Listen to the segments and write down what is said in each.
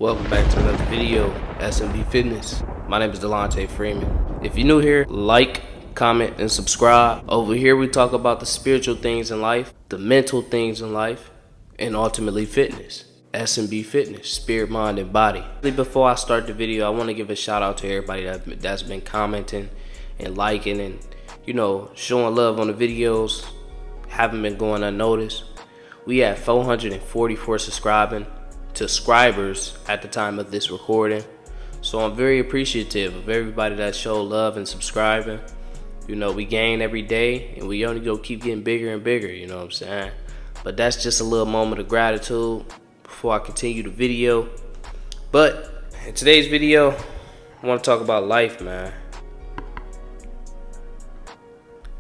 Welcome back to another video, S.M.B. Fitness. My name is Delonte Freeman. If you're new here, like, comment, and subscribe. Over here we talk about the spiritual things in life, the mental things in life, and ultimately fitness. S.M.B. Fitness, spirit, mind, and body. Before I start the video, I want to give a shout out to everybody that's been commenting and liking and, showing love on the videos. Haven't been going unnoticed. We had 444 subscribers at the time of this recording, so I'm very appreciative of everybody that showed love and subscribing. We gain every day and we only go keep getting bigger and bigger, you know what I'm saying? But that's just a little moment of gratitude before I continue the video. But in today's video, I want to talk about life, man.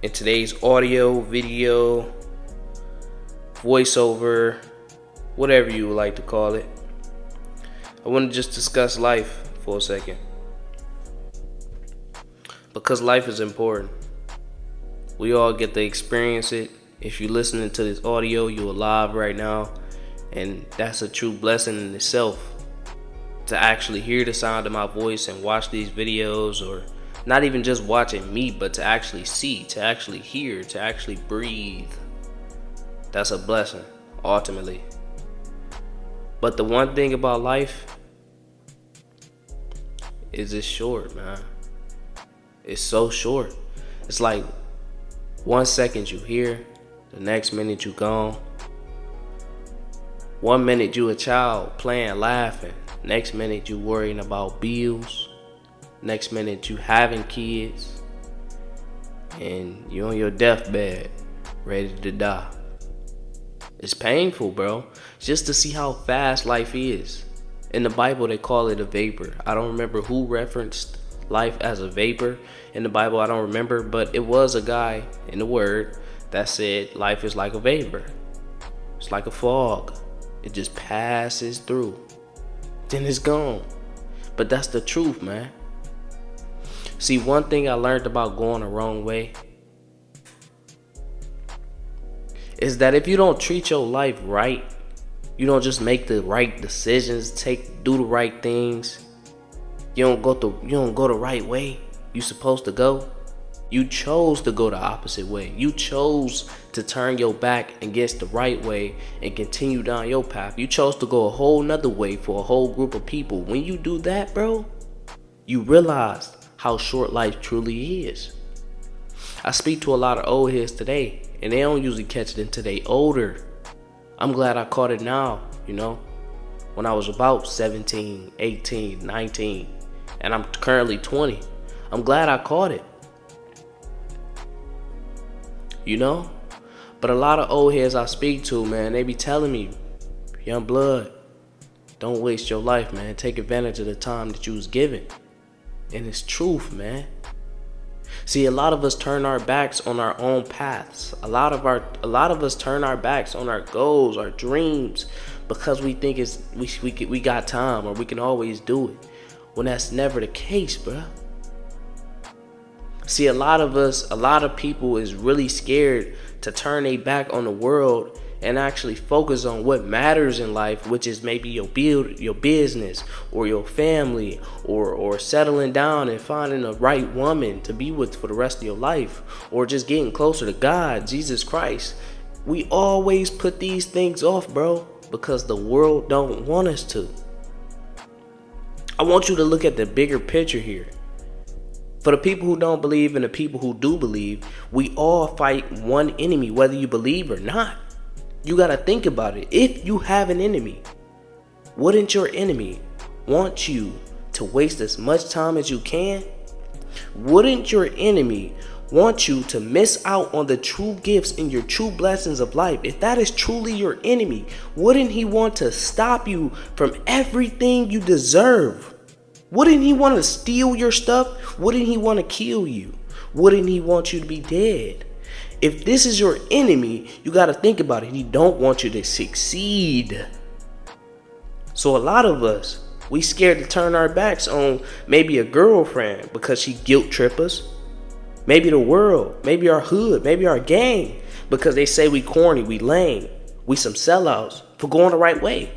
In today's audio, video, voiceover, whatever you would like to call it, I want to just discuss life for a second, because life is important. We all get to experience it. If you're listening to this audio, you're alive right now, and that's a true blessing in itself, to actually hear the sound of my voice and watch these videos, or not even just watching me, but to actually see, to actually hear, to actually breathe. That's a blessing, ultimately. But the one thing about life is it's short, man. It's so short. It's like 1 second you here, the next minute you gone. 1 minute you a child playing, laughing. Next minute you worrying about bills. Next minute you having kids. And you on your deathbed, ready to die. It's painful, bro, just to see how fast life is. In the Bible, they call it a vapor. I don't remember who referenced life as a vapor in the Bible. I don't remember, but it was a guy in the Word that said life is like a vapor. It's like a fog. It just passes through, then it's gone. But that's the truth, man. See, one thing I learned about going the wrong way is that if you don't treat your life right, you don't just make the right decisions, do the right things, you don't go the right way you supposed to go. You chose to go the opposite way. You chose to turn your back against the right way and continue down your path. You chose to go a whole nother way for a whole group of people. When you do that, bro, you realize how short life truly is. I speak to a lot of old heads today, and they don't usually catch it until they older. I'm glad I caught it now, when I was about 17, 18, 19, and I'm currently 20. I'm glad I caught it, But a lot of old heads I speak to, man, they be telling me, young blood, don't waste your life, man. Take advantage of the time that you was given. And it's truth, man. See, a lot of us turn our backs on our own paths. A lot of us turn our backs on our goals, our dreams, because we think we got time, or we can always do it. When that's never the case, bruh. See, a lot of people is really scared to turn their back on the world and actually focus on what matters in life, which is maybe your business or your family, or settling down and finding the right woman to be with for the rest of your life, or just getting closer to God, Jesus Christ. We always put these things off, bro, because the world don't want us to. I want you to look at the bigger picture here. For the people who don't believe and the people who do believe, we all fight one enemy, whether you believe or not. You gotta think about it. If you have an enemy, wouldn't your enemy want you to waste as much time as you can? Wouldn't your enemy want you to miss out on the true gifts and your true blessings of life? If that is truly your enemy, wouldn't he want to stop you from everything you deserve? Wouldn't he want to steal your stuff? Wouldn't he want to kill you? Wouldn't he want you to be dead? If this is your enemy, you got to think about it. He don't want you to succeed. So a lot of us, we scared to turn our backs on maybe a girlfriend because she guilt trip us. Maybe the world, maybe our hood, maybe our gang, because they say we corny, we lame, we some sellouts for going the right way.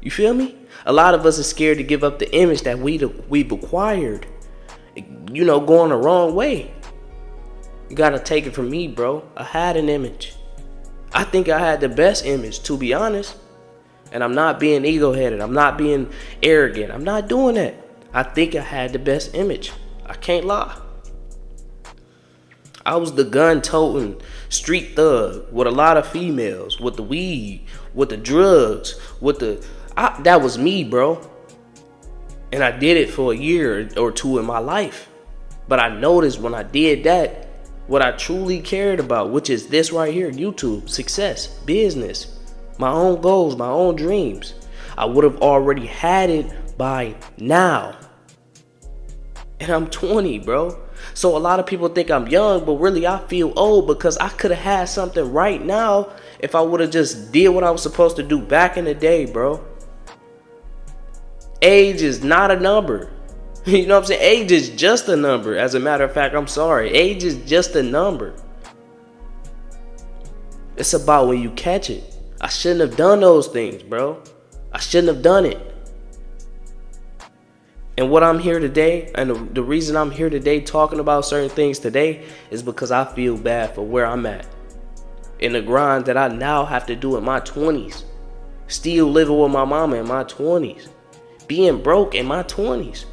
You feel me? A lot of us are scared to give up the image that we've acquired. Going the wrong way. You gotta take it from me, bro. I had an image. I think I had the best image, to be honest. And I'm not being ego-headed. I'm not being arrogant. I'm not doing that. I think I had the best image. I can't lie. I was the gun-toting street thug with a lot of females, with the weed, with the drugs, that was me, bro. And I did it for a year or two in my life. But I noticed when I did that, what I truly cared about, which is this right here, YouTube, success, business, my own goals, my own dreams, I would have already had it by now. And I'm 20, bro. So a lot of people think I'm young, but really I feel old because I could have had something right now if I would have just did what I was supposed to do back in the day, bro. Age is not a number. You know what I'm saying? Age is just a number. As a matter of fact, I'm sorry. Age is just a number. It's about when you catch it. I shouldn't have done those things, bro. I shouldn't have done it. And what I'm here today, and the reason I'm here today talking about certain things today is because I feel bad for where I'm at. In the grind that I now have to do in my 20s. Still living with my mama in my 20s. Being broke in my 20s.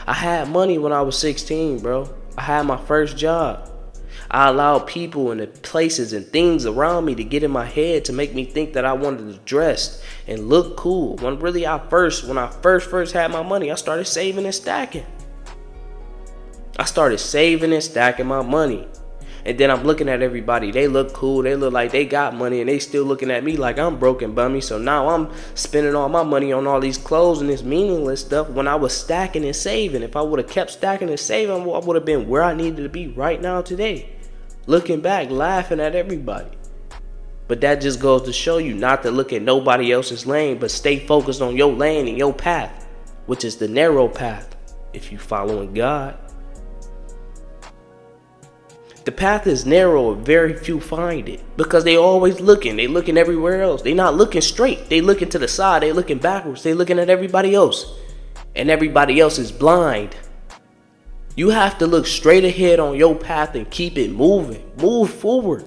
I had money when I was 16, bro. I had my first job. I allowed people and the places and things around me to get in my head to make me think that I wanted to dress and look cool. When really when I first had my money, I started saving and stacking. I started saving and stacking my money. And then I'm looking at everybody. They look cool. They look like they got money. And they still looking at me like I'm broke and bummy. So now I'm spending all my money on all these clothes and this meaningless stuff when I was stacking and saving. If I would have kept stacking and saving, I would have been where I needed to be right now today. Looking back, laughing at everybody. But that just goes to show you not to look at nobody else's lane, but stay focused on your lane and your path, which is the narrow path if you following God. The path is narrow and very few find it because they always looking. They looking everywhere else. They not looking straight. They looking to the side. They looking backwards. They looking at everybody else. And everybody else is blind. You have to look straight ahead on your path and keep it moving. Move forward.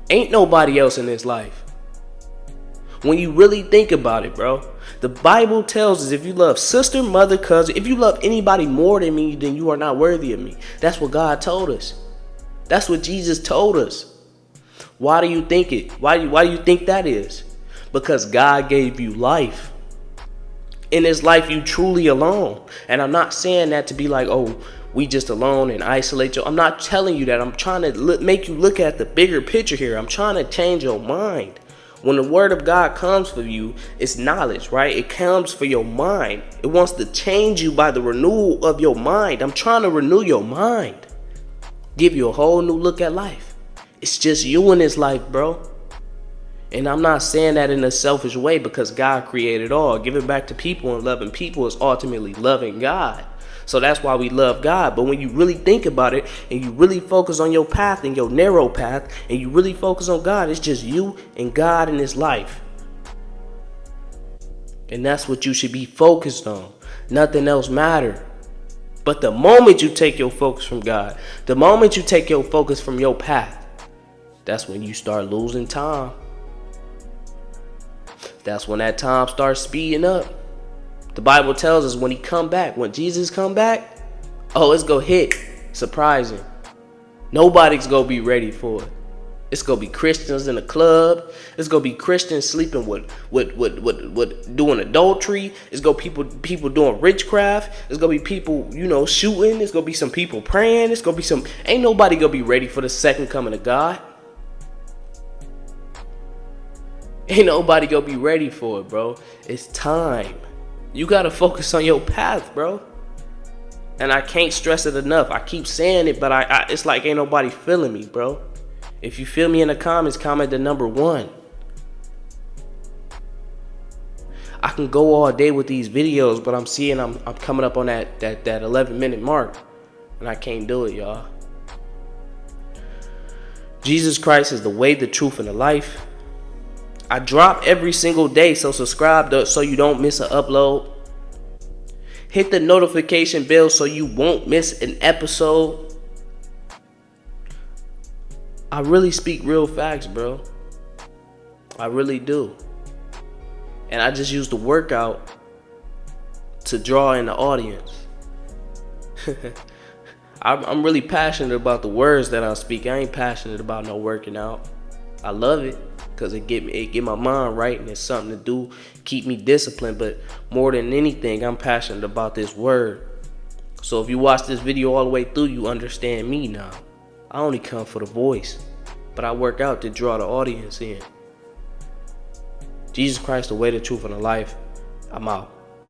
Ain't nobody else in this life. When you really think about it, bro, the Bible tells us if you love sister, mother, cousin, if you love anybody more than me, then you are not worthy of me. That's what God told us. That's what Jesus told us. Why do you think it? Why do you think that is? Because God gave you life. In this life, you truly alone. And I'm not saying that to be like, oh, we just alone and isolate you. I'm not telling you that. I'm trying to make you look at the bigger picture here. I'm trying to change your mind. When the word of God comes for you, it's knowledge, right? It comes for your mind. It wants to change you by the renewal of your mind. I'm trying to renew your mind. Give you a whole new look at life. It's just you in this life, bro. And I'm not saying that in a selfish way because God created all. Giving back to people and loving people is ultimately loving God. So that's why we love God. But when you really think about it and you really focus on your path and your narrow path and you really focus on God, it's just you and God in this life. And that's what you should be focused on. Nothing else matters. But the moment you take your focus from God, the moment you take your focus from your path, that's when you start losing time. That's when that time starts speeding up. The Bible tells us when he come back, when Jesus come back, oh, it's going to hit. Surprising. Nobody's going to be ready for it. It's going to be Christians in the club. It's going to be Christians sleeping with doing adultery. It's going to be people doing witchcraft. It's going to be people, shooting. It's going to be some people praying. It's going to be ain't nobody going to be ready for the second coming of God. Ain't nobody going to be ready for it, bro. It's time. You got to focus on your path, bro. And I can't stress it enough. I keep saying it, but it's like ain't nobody feeling me, bro. If you feel me in the comments, comment the number 1. I can go all day with these videos, but I'm seeing I'm coming up on that 11-minute mark. And I can't do it, y'all. Jesus Christ is the way, the truth, and the life. I drop every single day, so subscribe so you don't miss an upload. Hit the notification bell so you won't miss an episode. I really speak real facts, bro. I really do. And I just use the workout to draw in the audience. I'm really passionate about the words that I speak. I ain't passionate about no working out. I love it because it get my mind right, and it's something to do, keep me disciplined. But more than anything, I'm passionate about this word. So if you watch this video all the way through, you understand me now. I only come for the voice, but I work out to draw the audience in. Jesus Christ, the way, the truth, and the life. I'm out.